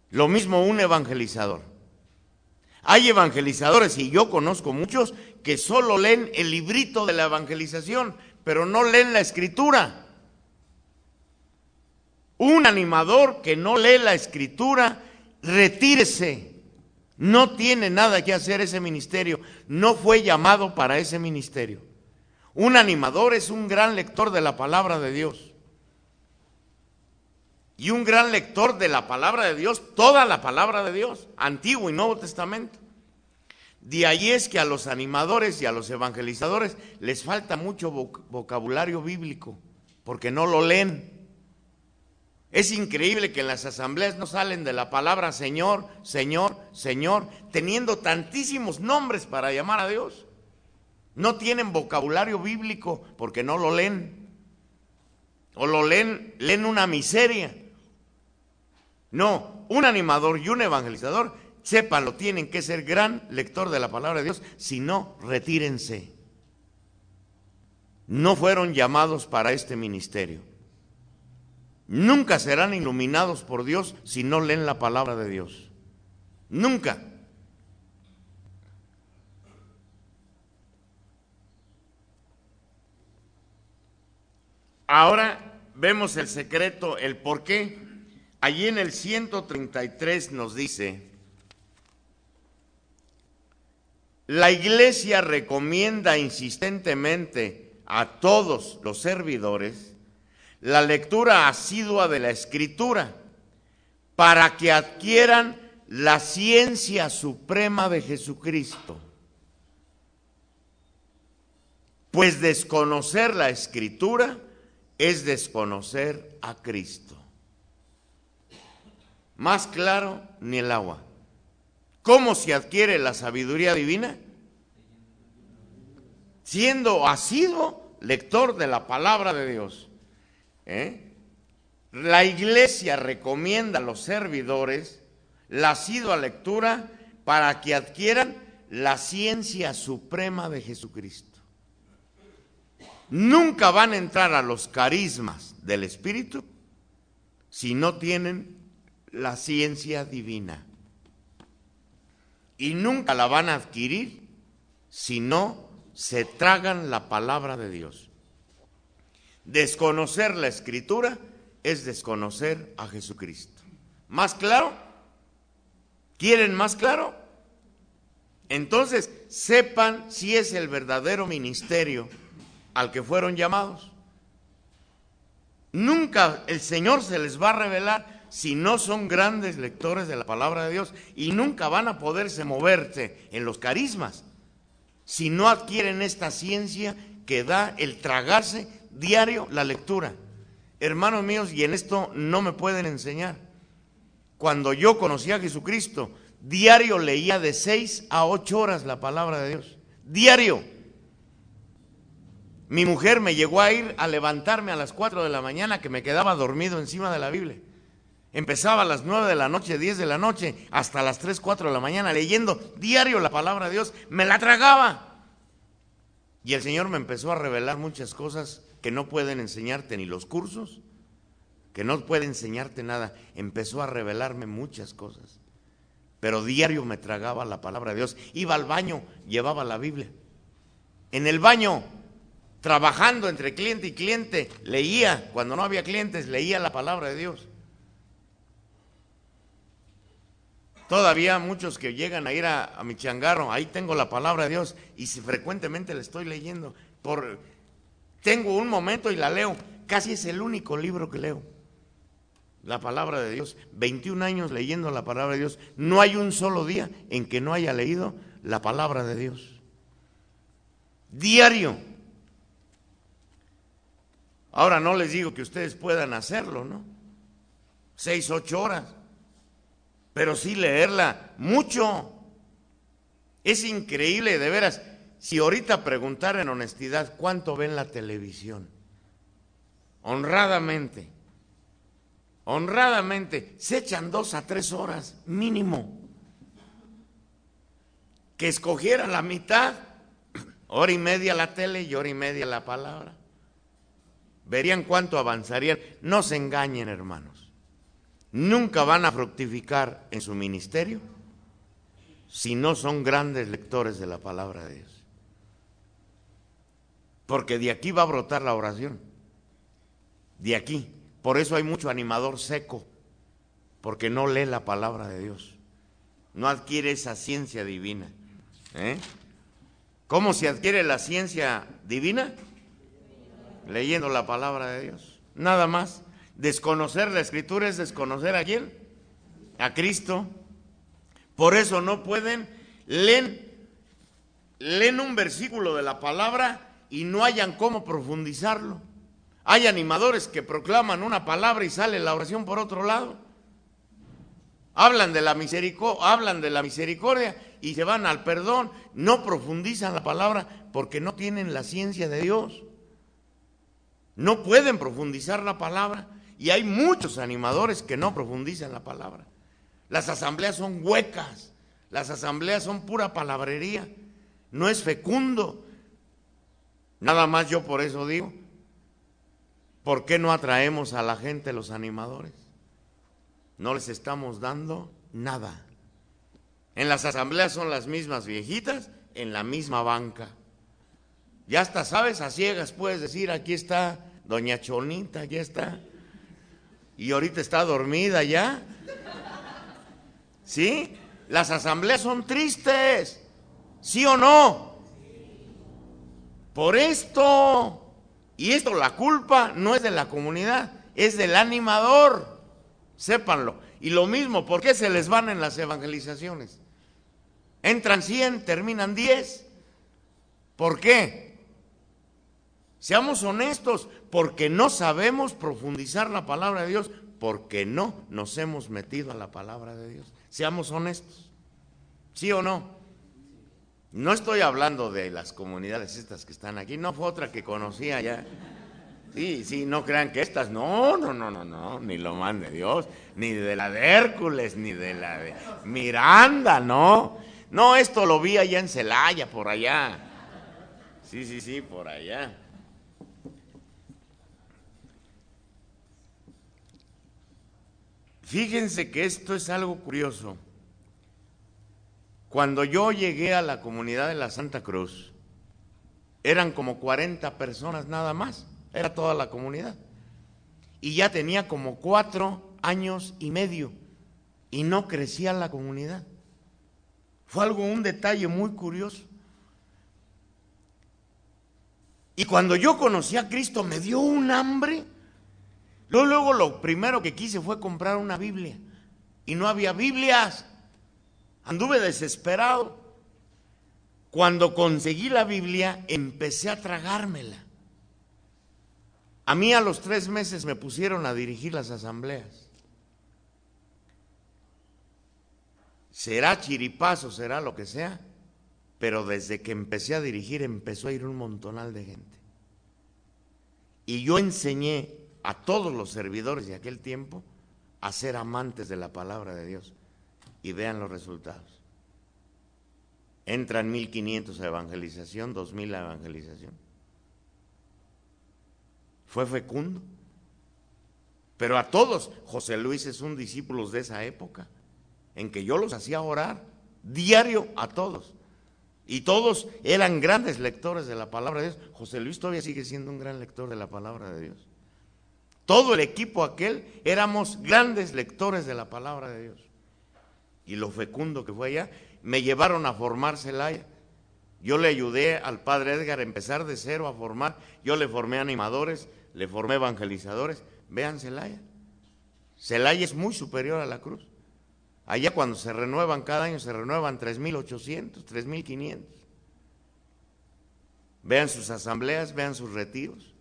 Lo mismo un evangelizador. Hay evangelizadores, y yo conozco muchos, que solo leen el librito de la evangelización, pero no leen la escritura. Un animador que no lee la escritura, retírese. No tiene nada que hacer ese ministerio, no fue llamado para ese ministerio. Un animador es un gran lector de la palabra de Dios. Y un gran lector de la palabra de Dios, toda la palabra de Dios, Antiguo y Nuevo Testamento. De ahí es que a los animadores y a los evangelizadores les falta mucho vocabulario bíblico, porque no lo leen. Es increíble que en las asambleas no salen de la palabra Señor, Señor, Señor, teniendo tantísimos nombres para llamar a Dios. No tienen vocabulario bíblico porque no lo leen. O lo leen una miseria. No, un animador y un evangelizador, sépanlo, tienen que ser gran lector de la palabra de Dios, si no, retírense. No fueron llamados para este ministerio. Nunca serán iluminados por Dios si no leen la palabra de Dios. Nunca. Ahora vemos el secreto, el por qué. Allí en el 133 nos dice: la Iglesia recomienda insistentemente a todos los servidores la lectura asidua de la Escritura para que adquieran la ciencia suprema de Jesucristo. Pues desconocer la Escritura es desconocer a Cristo. Más claro ni el agua. ¿Cómo se adquiere la sabiduría divina? Siendo asiduo lector de la palabra de Dios. La Iglesia recomienda a los servidores la asidua lectura para que adquieran la ciencia suprema de Jesucristo. Nunca van a entrar a los carismas del Espíritu si no tienen la ciencia divina. Y nunca la van a adquirir si no se tragan la palabra de Dios. Desconocer la Escritura es desconocer a Jesucristo. ¿Más claro? ¿Quieren más claro? Entonces, sepan si es el verdadero ministerio al que fueron llamados. Nunca el Señor se les va a revelar si no son grandes lectores de la palabra de Dios, y nunca van a poderse moverse en los carismas si no adquieren esta ciencia que da el tragarse diario la lectura. Hermanos míos, y en esto no me pueden enseñar. Cuando yo conocí a Jesucristo, diario leía de 6 a 8 horas la palabra de Dios. Diario. Mi mujer me llegó a ir a levantarme a las 4 de la mañana, que me quedaba dormido encima de la Biblia. Empezaba a las 9 de la noche, 10 de la noche, hasta las 3, 4 de la mañana, leyendo diario la palabra de Dios. Me la tragaba. Y el Señor me empezó a revelar muchas cosas que no pueden enseñarte ni los cursos, que no puede enseñarte nada. Empezó a revelarme muchas cosas. Pero diario me tragaba la palabra de Dios. Iba al baño, llevaba la Biblia. En el baño, trabajando entre cliente y cliente, leía. Cuando no había clientes, leía la palabra de Dios. Todavía muchos que llegan a ir a mi changarro, ahí tengo la palabra de Dios y si frecuentemente la estoy leyendo. Tengo un momento y la leo. Casi es el único libro que leo. La palabra de Dios. 21 años leyendo la palabra de Dios. No hay un solo día en que no haya leído la palabra de Dios. Diario. Ahora no les digo que ustedes puedan hacerlo, ¿no? 6, 8 horas. Pero sí leerla mucho. Es increíble, de veras. Si ahorita preguntara en honestidad, ¿cuánto ven la televisión? Honradamente. honradamente, se echan 2 a 3 horas mínimo. Que escogiera la mitad, 1:30 la tele y 1:30 la palabra. Verían cuánto avanzarían. No se engañen, hermanos. Nunca van a fructificar en su ministerio si no son grandes lectores de la palabra de Dios. Porque de aquí va a brotar la oración. De aquí. Por eso hay mucho animador seco, porque no lee la palabra de Dios. No adquiere esa ciencia divina. ¿Cómo se adquiere la ciencia divina? Leyendo la palabra de Dios. Nada más. Desconocer la Escritura es desconocer a quién, a Cristo. Por eso no pueden, leen un versículo de la palabra y no hayan cómo profundizarlo. Hay animadores que proclaman una palabra y sale la oración por otro lado. Hablan de la misericordia y se van al perdón. No profundizan la palabra porque no tienen la ciencia de Dios. No pueden profundizar la palabra. Y hay muchos animadores que no profundizan la palabra. Las asambleas son huecas. Las asambleas son pura palabrería. No es fecundo. Nada más yo por eso digo, ¿por qué no atraemos a la gente los animadores? No les estamos dando nada. En las asambleas son las mismas viejitas, en la misma banca. Ya hasta sabes, a ciegas puedes decir, aquí está doña Chonita, ya está. Y ahorita está dormida ya. ¿Sí? Las asambleas son tristes. ¿Sí o no? Por esto. Y esto, la culpa no es de la comunidad, es del animador. Sépanlo. Y lo mismo, ¿por qué se les van en las evangelizaciones? Entran 100, terminan 10. ¿Por qué? Seamos honestos, porque no sabemos profundizar la palabra de Dios, porque no nos hemos metido a la palabra de Dios. Seamos honestos. ¿Sí o no? No estoy hablando de las comunidades estas que están aquí, no fue otra que conocía ya. Sí, no crean que estas, no, ni lo mande Dios, ni de la de Hércules, ni de la de Miranda, no. No, esto lo vi allá en Celaya, por allá. Sí, por allá. Fíjense que esto es algo curioso. Cuando yo llegué a la comunidad de la Santa Cruz, eran como 40 personas nada más, era toda la comunidad. Y ya tenía como 4 años y medio y no crecía la comunidad. Fue un detalle muy curioso. Y cuando yo conocí a Cristo me dio un hambre. Luego lo primero que quise fue comprar una Biblia y no había Biblias. Anduve desesperado. Cuando conseguí la Biblia empecé a tragármela. A mí a los 3 meses me pusieron a dirigir las asambleas. Será chiripazo, será lo que sea, pero desde que empecé a dirigir empezó a ir un montonal de gente. Y yo enseñé a todos los servidores de aquel tiempo a ser amantes de la palabra de Dios. Y vean los resultados. Entran 1,500 a evangelización, 2,000 a evangelización. Fue fecundo. Pero a todos, José Luis es un discípulo de esa época, en que yo los hacía orar diario a todos. Y todos eran grandes lectores de la palabra de Dios. José Luis todavía sigue siendo un gran lector de la palabra de Dios. Todo el equipo aquel éramos grandes lectores de la palabra de Dios. Y lo fecundo que fue allá, me llevaron a formar Celaya. Yo le ayudé al padre Edgar a empezar de cero a formar. Yo le formé animadores, le formé evangelizadores. Vean Celaya. Celaya es muy superior a la Cruz. Allá cuando se renuevan, cada año se renuevan 3,800, 3,500. Vean sus asambleas, vean sus retiros.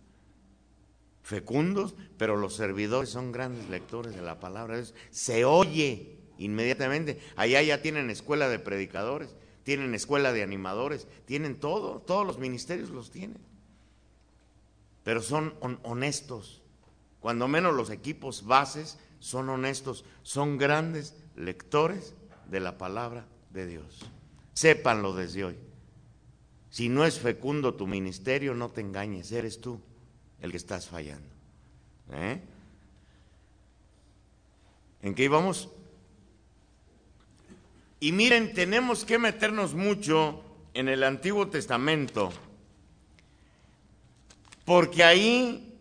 Fecundos, pero los servidores son grandes lectores de la palabra de Dios. Se oye inmediatamente. Allá ya tienen escuela de predicadores, tienen escuela de animadores, tienen todos los ministerios los tienen. Pero son honestos, Cuando menos los equipos bases son honestos, son grandes lectores de la palabra de Dios. Sépanlo desde hoy. Si no es fecundo tu ministerio, no te engañes, eres tú el que estás fallando. ¿En qué íbamos? Y miren, tenemos que meternos mucho en el Antiguo Testamento, porque ahí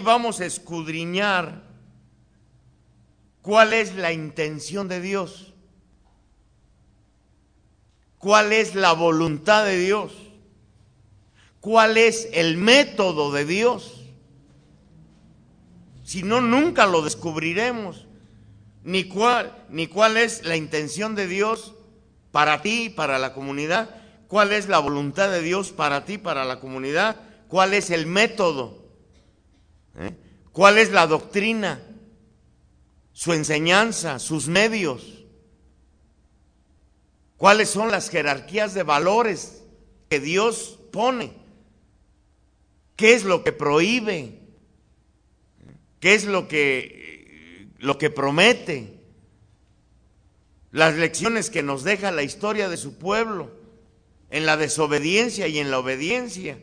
vamos a escudriñar cuál es la intención de Dios, cuál es la voluntad de Dios, cuál es el método de Dios. Si no, nunca lo descubriremos, ni cuál es la intención de Dios para ti, para la comunidad, cuál es la voluntad de Dios para ti, para la comunidad, cuál es el método, cuál es la doctrina, su enseñanza, sus medios, cuáles son las jerarquías de valores que Dios pone, qué es lo que prohíbe, qué es lo que promete, las lecciones que nos deja la historia de su pueblo, en la desobediencia y en la obediencia.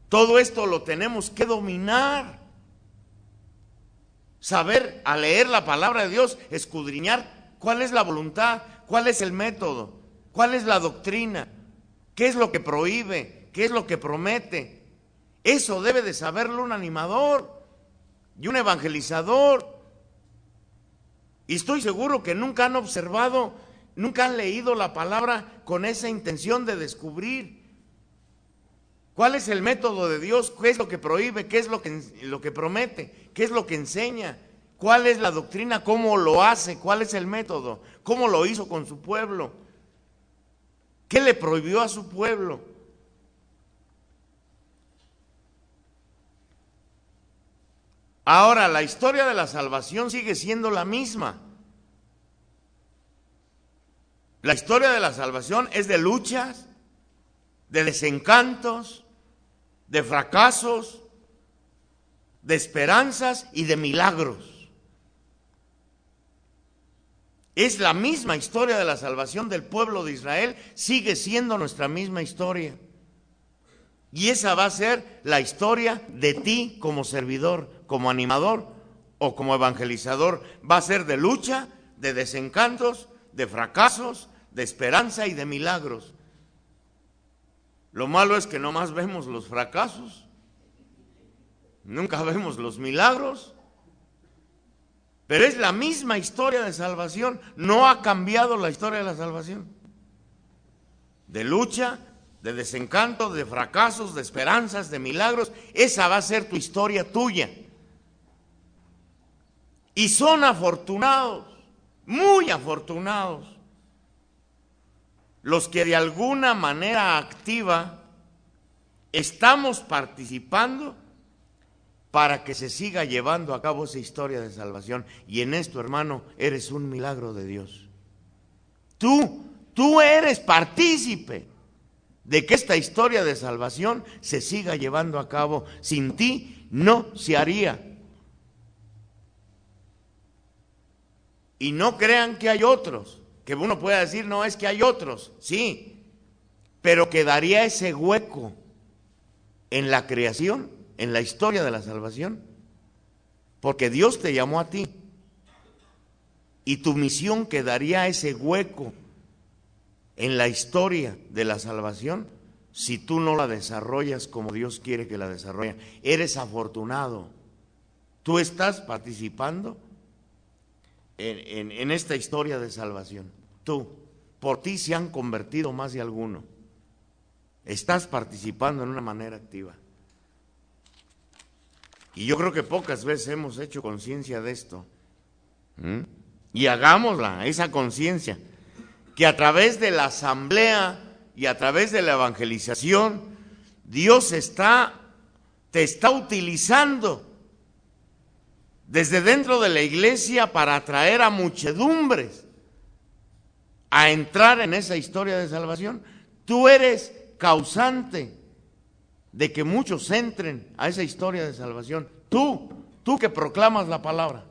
Todo esto lo tenemos que dominar, saber al leer la palabra de Dios, escudriñar cuál es la voluntad, cuál es el método, cuál es la doctrina, qué es lo que prohíbe, qué es lo que promete. Eso debe de saberlo un animador y un evangelizador. Y estoy seguro que nunca han observado, nunca han leído la palabra con esa intención de descubrir cuál es el método de Dios, qué es lo que prohíbe, qué es lo que promete, qué es lo que enseña, cuál es la doctrina, cómo lo hace, cuál es el método, cómo lo hizo con su pueblo, qué le prohibió a su pueblo. Ahora, la historia de la salvación sigue siendo la misma. La historia de la salvación es de luchas, de desencantos, de fracasos, de esperanzas y de milagros. Es la misma historia de la salvación del pueblo de Israel, sigue siendo nuestra misma historia. Y esa va a ser la historia de ti como servidor, como animador o como evangelizador. Va a ser de lucha, de desencantos, de fracasos, de esperanza y de milagros. Lo malo es que nomás vemos los fracasos, nunca vemos los milagros, pero es la misma historia de salvación, no ha cambiado la historia de la salvación. De lucha, de desencanto, de fracasos, de esperanzas, de milagros, esa va a ser tu historia tuya. Y son afortunados, muy afortunados, los que de alguna manera activa estamos participando para que se siga llevando a cabo esa historia de salvación. Y en esto, hermano, eres un milagro de Dios. Tú eres partícipe de que esta historia de salvación se siga llevando a cabo. Sin ti no se haría. Y no crean que hay otros, que uno pueda decir, no, es que hay otros, sí, pero quedaría ese hueco en la creación, en la historia de la salvación, porque Dios te llamó a ti, y tu misión quedaría ese hueco en la historia de la salvación si tú no la desarrollas como Dios quiere que la desarrolle. Eres afortunado, tú estás participando en esta historia de salvación. Por ti se han convertido más de alguno. Estás participando en una manera activa. Y yo creo que pocas veces hemos hecho conciencia de esto. Y hagámosla, esa conciencia, que a través de la asamblea y a través de la evangelización, Dios te está utilizando desde dentro de la iglesia para atraer a muchedumbres a entrar en esa historia de salvación. Tú eres causante de que muchos entren a esa historia de salvación. Tú que proclamas la palabra.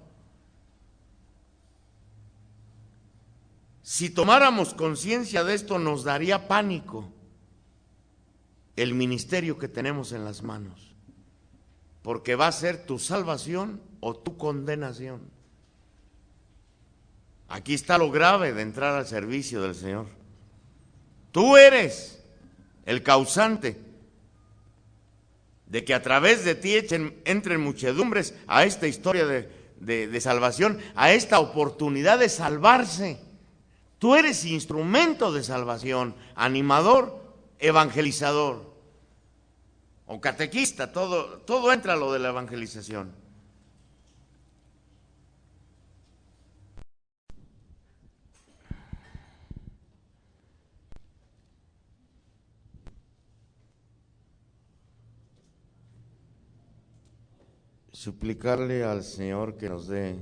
Si tomáramos conciencia de esto, nos daría pánico el ministerio que tenemos en las manos, porque va a ser tu salvación o tu condenación. Aquí está lo grave de entrar al servicio del Señor. Tú eres el causante de que a través de ti entren muchedumbres a esta historia de salvación, a esta oportunidad de salvarse. Tú eres instrumento de salvación, animador, evangelizador o catequista, todo entra a lo de la evangelización. Suplicarle al Señor que nos dé